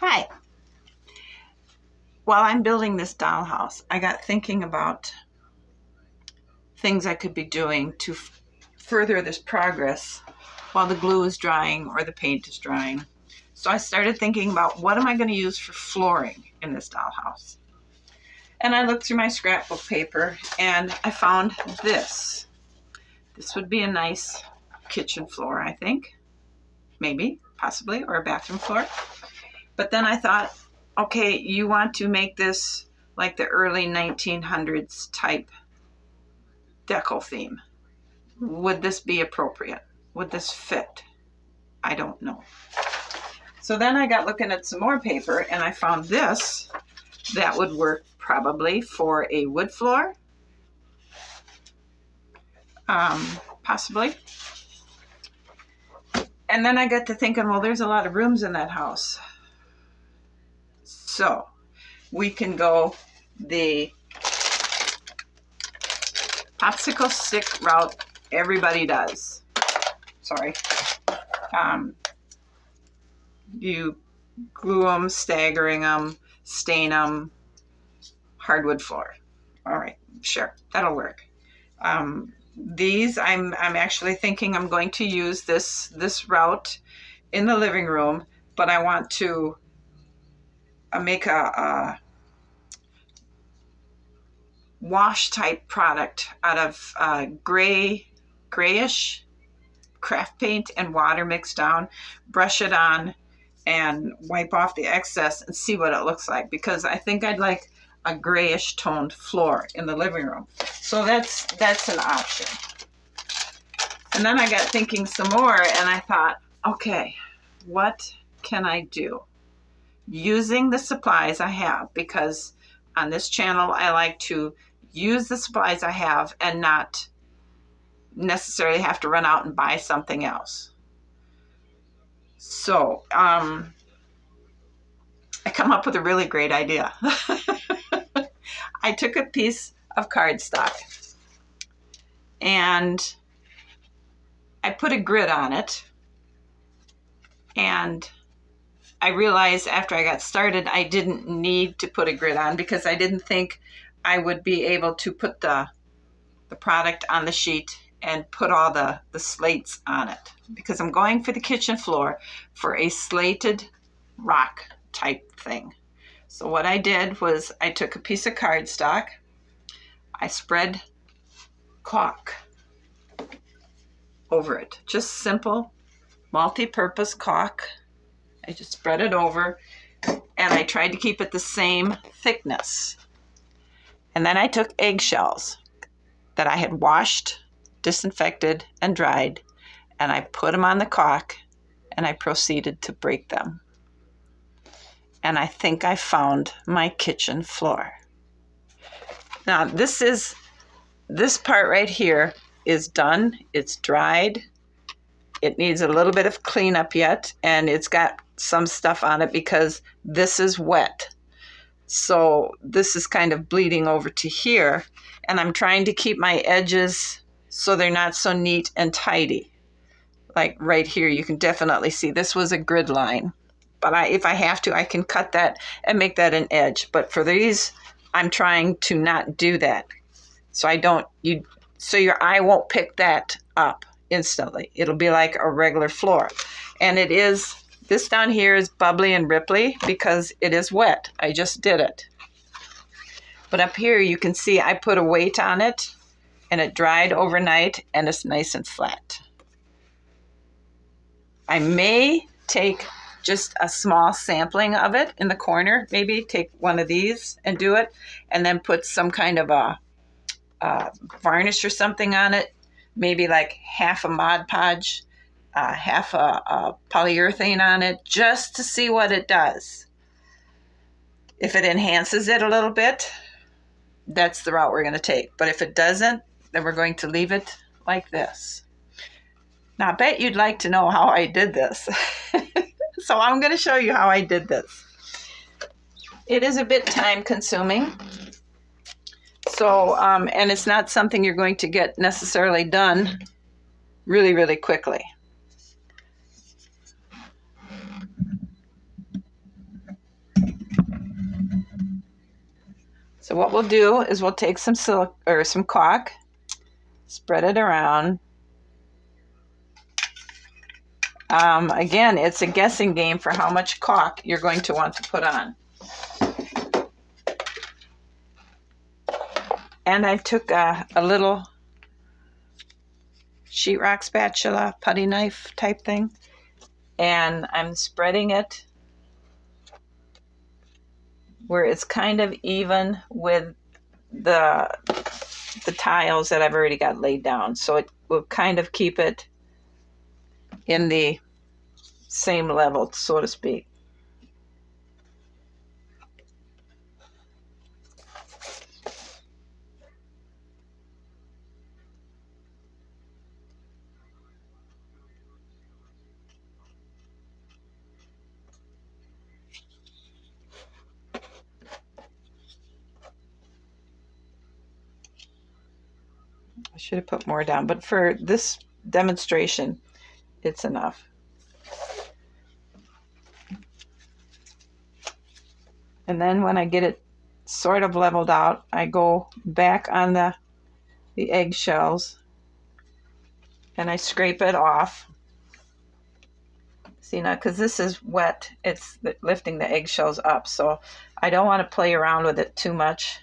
Hi. While I'm building this dollhouse, I got thinking about things I could be doing to further this progress while the glue is drying or the paint is drying. So I started thinking about what am I going to use for flooring in this dollhouse. And I looked through my scrapbook paper and I found this. This would be a nice kitchen floor, I think. Maybe, possibly, or a bathroom floor. But then I thought, okay, you want to make this like the early 1900s type deco theme. Would this be appropriate? Would this fit? I don't know. So then I got looking at some more paper and I found this that would work probably for a wood floor. Possibly. And then I got to thinking, well, there's a lot of rooms in that house. So we can go the popsicle stick route everybody does. Sorry. You glue them, staggering them, stain them, hardwood floor. All right, sure, that'll work. These, I'm actually thinking I'm going to use this route in the living room, but I want to make a wash type product out of grayish craft paint and water mixed down, brush it on and wipe off the excess and see what it looks like, because I think I'd like a grayish toned floor in the living room. So that's an option. And then I got thinking some more and I thought, okay, what can I do using the supplies I have? Because on this channel, I like to use the supplies I have and not necessarily have to run out and buy something else. So I come up with a really great idea. I took a piece of cardstock and I put a grid on it, and I realized after I got started I didn't need to put a grid on because I didn't think I would be able to put the product on the sheet and put all the slates on it, because I'm going for the kitchen floor for a slated rock type thing. So what I did was I took a piece of cardstock, I spread caulk over it, just simple multi-purpose caulk. I just spread it over and I tried to keep it the same thickness. And then I took eggshells that I had washed, disinfected, and dried, and I put them on the caulk and I proceeded to break them. And I think I found my kitchen floor. Now this part right here is done. It's dried. It needs a little bit of cleanup yet, and it's got some stuff on it because this is wet. So this is kind of bleeding over to here, and I'm trying to keep my edges so they're not so neat and tidy. Like right here, you can definitely see this was a grid line. But if I have to, I can cut that and make that an edge. But for these, I'm trying to not do that. So so your eye won't pick that up instantly. It'll be like a regular floor. And this down here is bubbly and ripply because it is wet. I just did it. But up here, you can see I put a weight on it and it dried overnight and it's nice and flat. I may take just a small sampling of it in the corner, maybe take one of these and do it, and then put some kind of a varnish or something on it, maybe like half a Mod Podge, half a polyurethane on it, just to see what it does. If it enhances it a little bit, that's the route we're going to take. But if it doesn't, then we're going to leave it like this. Now, I bet you'd like to know how I did this. So I'm going to show you how I did this. It is a bit time consuming. So, and it's not something you're going to get necessarily done really, really quickly. So what we'll do is we'll take some some caulk, spread it around. Again, it's a guessing game for how much caulk you're going to want to put on. And I took a little sheetrock spatula, putty knife type thing, and I'm spreading it where it's kind of even with the tiles that I've already got laid down. So it will kind of keep it in the same level, so to speak. I should have put more down, but for this demonstration, it's enough. And then when I get it sort of leveled out, I go back on the eggshells and I scrape it off. See now, because this is wet, it's lifting the eggshells up, so I don't want to play around with it too much.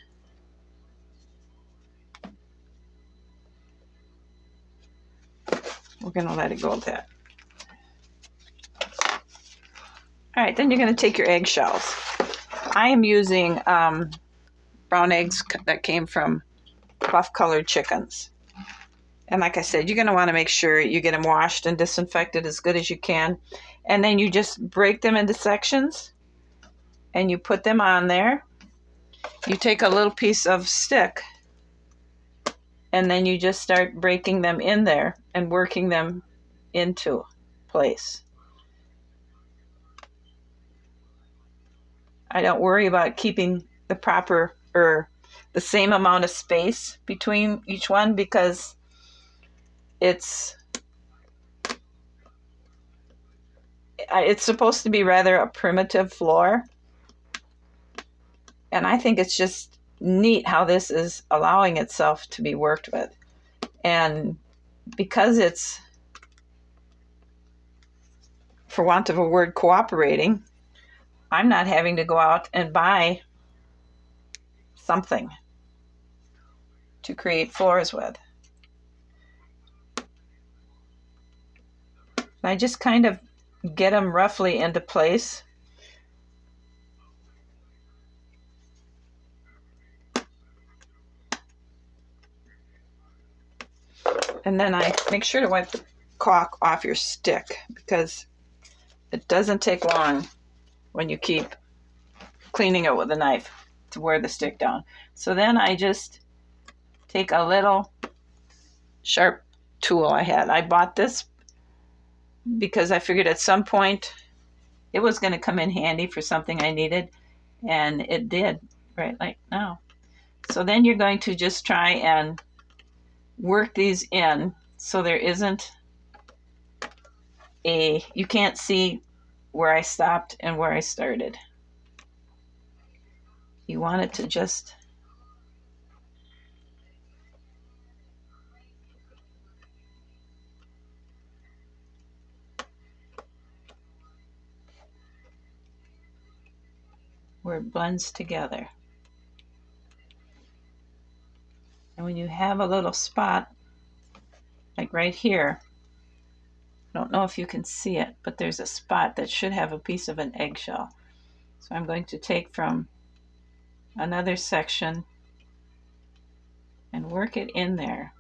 We're going to let it go at that. All right, then you're going to take your eggshells. I am using brown eggs that came from buff-colored chickens. And like I said, you're going to want to make sure you get them washed and disinfected as good as you can. And then you just break them into sections and you put them on there. You take a little piece of stick and then you just start breaking them in there and working them into place. I don't worry about keeping the proper or the same amount of space between each one because it's supposed to be rather a primitive floor. And I think it's just neat how this is allowing itself to be worked with. And because it's, for want of a word, cooperating, I'm not having to go out and buy something to create floors with. And I just kind of get them roughly into place. And then I make sure to wipe the caulk off your stick because it doesn't take long when you keep cleaning it with a knife to wear the stick down. So then I just take a little sharp tool I had. I bought this because I figured at some point it was going to come in handy for something I needed, and it did, right like now. So then you're going to just try and work these in so there isn't you can't see where I stopped and where I started. You want it to just where it blends together. And when you have a little spot, like right here, I don't know if you can see it, but there's a spot that should have a piece of an eggshell. So I'm going to take from another section and work it in there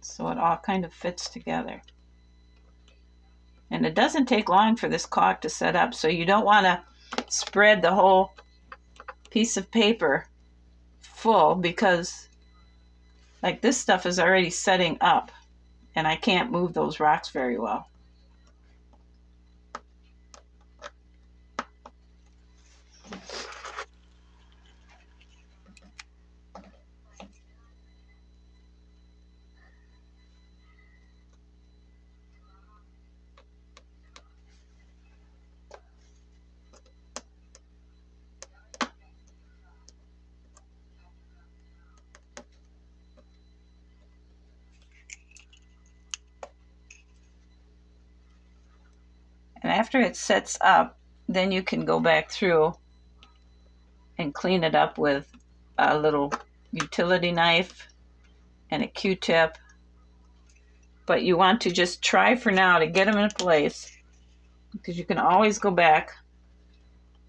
so it all kind of fits together. And it doesn't take long for this caulk to set up, so you don't want to spread the whole piece of paper full because like this stuff is already setting up and I can't move those rocks very well. And after it sets up, then you can go back through and clean it up with a little utility knife and a Q-tip. But you want to just try for now to get them in place, because you can always go back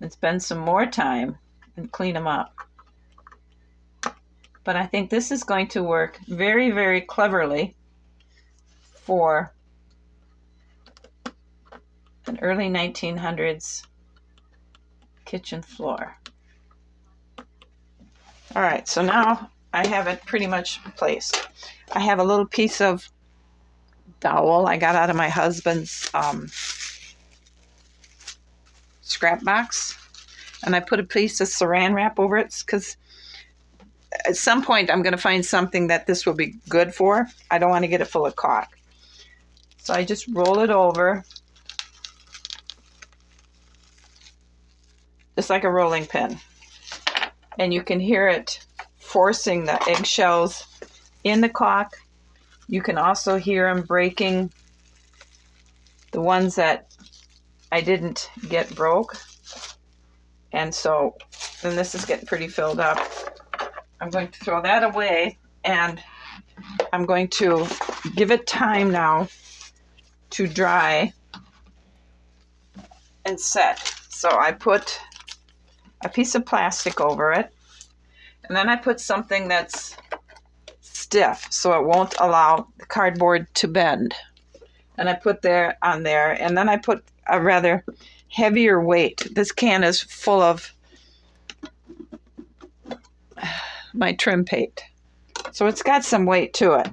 and spend some more time and clean them up. But I think this is going to work very, very cleverly for an early 1900s kitchen floor. All right, so now I have it pretty much placed. I have a little piece of dowel I got out of my husband's scrap box, and I put a piece of saran wrap over it, because at some point I'm going to find something that this will be good for. I don't want to get it full of caulk. So I just roll it over, just like a rolling pin. And you can hear it forcing the eggshells in the caulk. You can also hear them breaking, the ones that I didn't get broke. And so then this is getting pretty filled up. I'm going to throw that away, and I'm going to give it time now to dry and set. So I put a piece of plastic over it, and then I put something that's stiff so it won't allow the cardboard to bend. And I put there on there, and then I put a rather heavier weight. This can is full of my trim paint, so it's got some weight to it.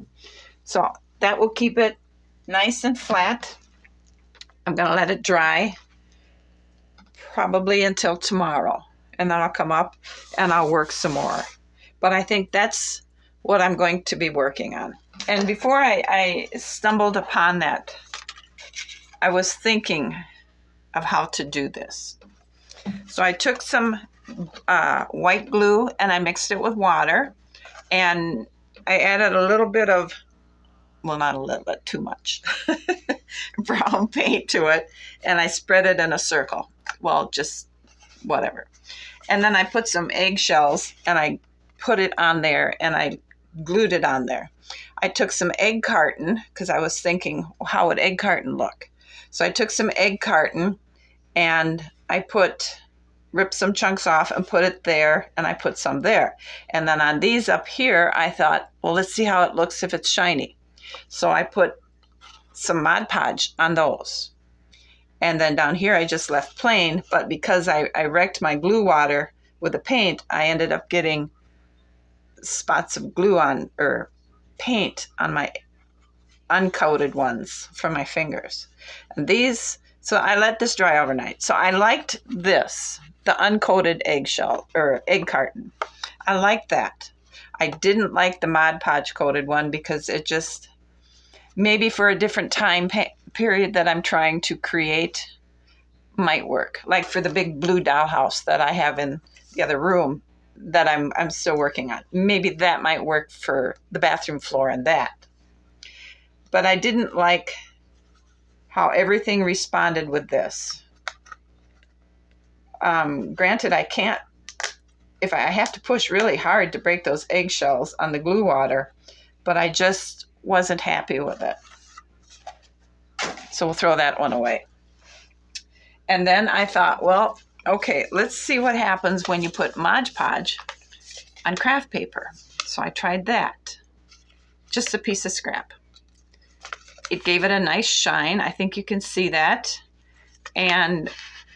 So that will keep it nice and flat. I'm going to let it dry probably until tomorrow, and then I'll come up and I'll work some more. But I think that's what I'm going to be working on. And before I stumbled upon that, I was thinking of how to do this. So I took some white glue and I mixed it with water, and I added a little bit of, well, not a little bit, too much brown paint to it, and I spread it in a circle. Well, just whatever. And then I put some eggshells and I put it on there, and I glued it on there. I took some egg carton, because I was thinking, well, how would egg carton look? So I took some egg carton and I ripped some chunks off and put it there, and I put some there. And then on these up here, I thought, well, let's see how it looks if it's shiny. So I put some Mod Podge on those. And then down here, I just left plain, but because I wrecked my glue water with the paint, I ended up getting spots of glue on, or paint on my uncoated ones from my fingers. And these, so I let this dry overnight. So I liked this, the uncoated eggshell or egg carton. I liked that. I didn't like the Mod Podge coated one, because it just, maybe for a different time period that I'm trying to create, might work. Like for the big blue dollhouse that I have in the other room that I'm still working on. Maybe that might work for the bathroom floor and that. But I didn't like how everything responded with this. Granted, I can't, if I have to push really hard to break those eggshells on the glue water, but I just wasn't happy with it. So we'll throw that one away. And then I thought, well, okay, let's see what happens when you put Mod Podge on craft paper. So I tried that. Just a piece of scrap. It gave it a nice shine. I think you can see that. And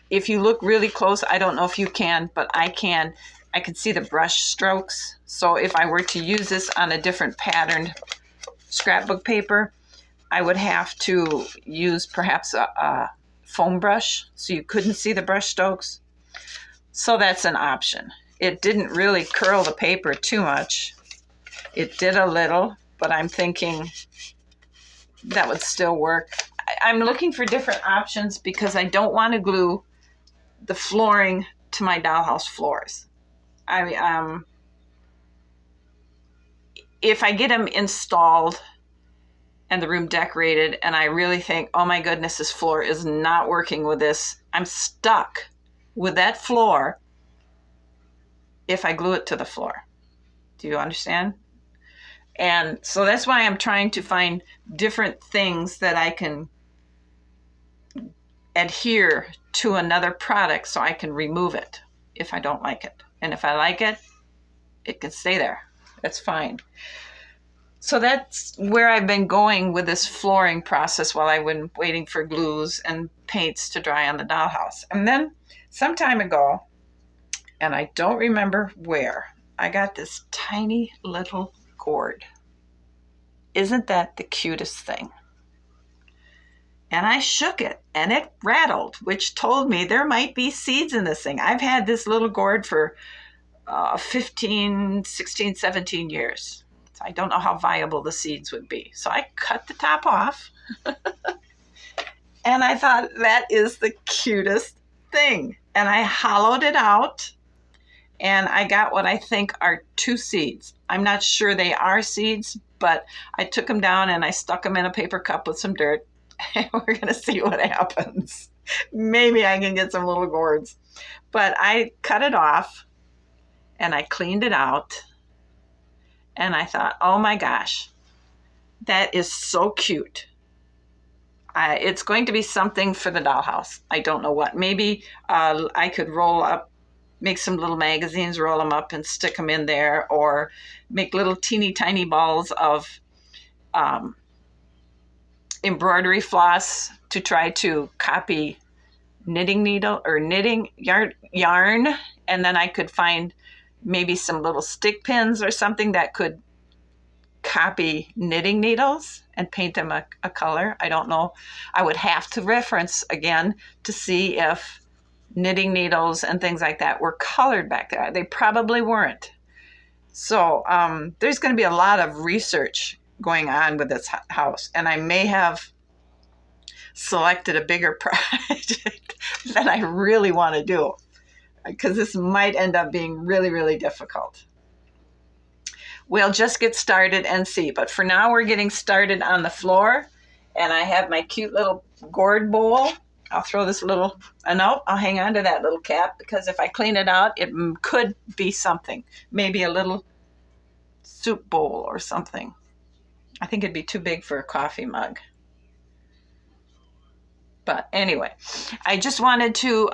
if you look really close, I don't know if you can, but I can see the brush strokes. So if I were to use this on a different patterned scrapbook paper, I would have to use perhaps a foam brush so you couldn't see the brush strokes. So that's an option. It didn't really curl the paper too much. It did a little, but I'm thinking that would still work. I'm looking for different options because I don't want to glue the flooring to my dollhouse floors. If I get them installed and the room decorated, and I really think, oh my goodness, this floor is not working with this. I'm stuck with that floor if I glue it to the floor. Do you understand? And so that's why I'm trying to find different things that I can adhere to another product so I can remove it if I don't like it. And if I like it, it can stay there. That's fine. So that's where I've been going with this flooring process while I've been waiting for glues and paints to dry on the dollhouse. And then some time ago, and I don't remember where, I got this tiny little gourd. Isn't that the cutest thing? And I shook it and it rattled, which told me there might be seeds in this thing. I've had this little gourd for 15, 16, 17 years. So I don't know how viable the seeds would be. So I cut the top off and I thought that is the cutest thing. And I hollowed it out and I got what I think are 2 seeds. I'm not sure they are seeds, but I took them down and I stuck them in a paper cup with some dirt. And we're going to see what happens. Maybe I can get some little gourds. But I cut it off and I cleaned it out. And I thought, oh my gosh, that is so cute. It's going to be something for the dollhouse. I don't know what. Maybe I could roll up, make some little magazines, roll them up and stick them in there, or make little teeny tiny balls of embroidery floss to try to copy knitting needle or knitting yarn. And then I could find maybe some little stick pins or something that could copy knitting needles and paint them a color. I don't know. I would have to reference again to see if knitting needles and things like that were colored back there. They probably weren't. So there's going to be a lot of research going on with this house, and I may have selected a bigger project than I really want to do, because this might end up being really, really difficult. We'll just get started and see. But for now, we're getting started on the floor, and I have my cute little gourd bowl. I'll throw this little, no, I'll hang on to that little cap, because if I clean it out, it could be something. Maybe a little soup bowl or something. I think it'd be too big for a coffee mug. But anyway, I just wanted to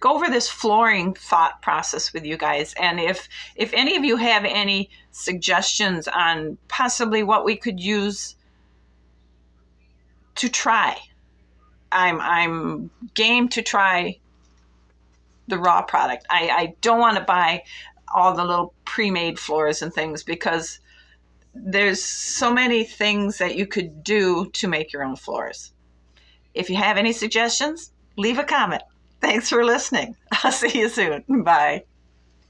go over this flooring thought process with you guys. And if any of you have any suggestions on possibly what we could use to try, I'm game to try the raw product. I don't want to buy all the little pre-made floors and things, because there's so many things that you could do to make your own floors. If you have any suggestions, leave a comment. Thanks for listening. I'll see you soon. Bye.